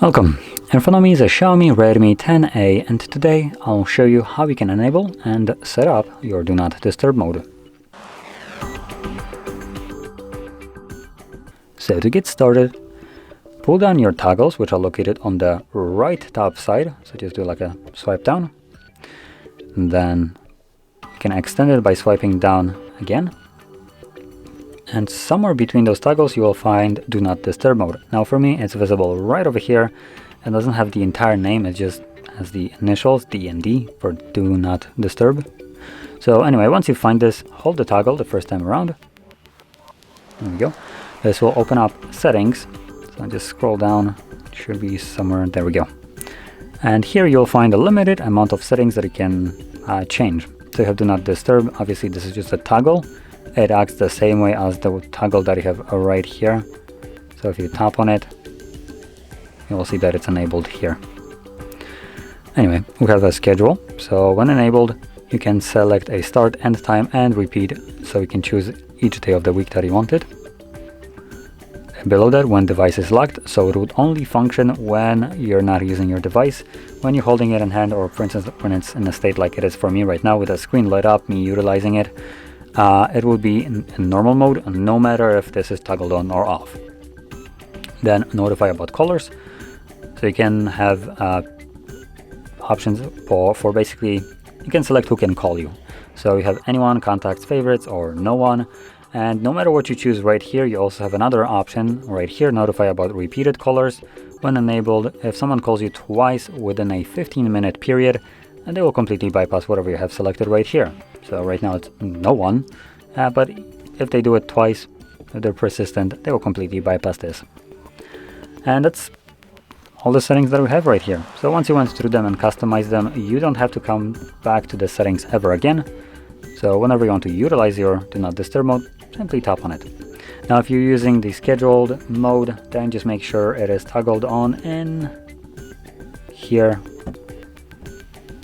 Welcome! In front of me is a Xiaomi Redmi 10A, and today I'll show you how you can enable and set up your Do Not Disturb mode. So to get started, pull down your toggles, which are located on the right top side, so just do like a swipe down, and then you can extend it by swiping down again. And somewhere between those toggles you will find Do Not Disturb mode. Now for me it's visible right over here. It doesn't have the entire name, it just has the initials DND for Do Not Disturb. So anyway, once you find this, hold the toggle the first time around. There we go. This will open up settings. So just scroll down, it should be somewhere, there we go. And here you'll find a limited amount of settings that you can change. So you have Do Not Disturb, obviously this is just a toggle. It acts the same way as the toggle that you have right here. So if you tap on it, you will see that it's enabled here. Anyway, we have a schedule. So when enabled, you can select a start, end time, and repeat. So you can choose each day of the week that you wanted. Below that, when device is locked, so it would only function when you're not using your device. When you're holding it in hand, or for instance, when it's in a state like it is for me right now with the screen lit up, me utilizing it, it will be in normal mode, no matter if this is toggled on or off. Then notify about callers. So you can have options for basically, you can select who can call you. So you have anyone, contacts, favorites, or no one. And no matter what you choose right here, you also have another option right here, notify about repeated callers. When enabled, if someone calls you twice within a 15-minute period, and they will completely bypass whatever you have selected right here. So right now it's no one, but if they do it twice, if they're persistent, they will completely bypass this. And that's all the settings that we have right here. So once you went through them and customized them, you don't have to come back to the settings ever again. So whenever you want to utilize your Do Not Disturb mode, simply tap on it. Now if you're using the scheduled mode, then just make sure it is toggled on in here,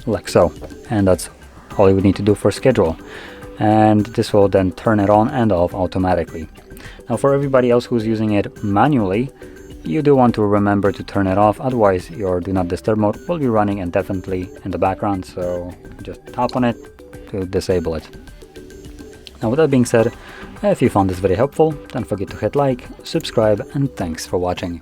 like so. And that's all you would need to do for schedule. And this will then turn it on and off automatically. Now for everybody else who's using it manually, you do want to remember to turn it off, otherwise your Do Not Disturb mode will be running indefinitely in the background, so just tap on it to disable it. Now with that being said, if you found this video helpful, don't forget to hit like, subscribe, and thanks for watching.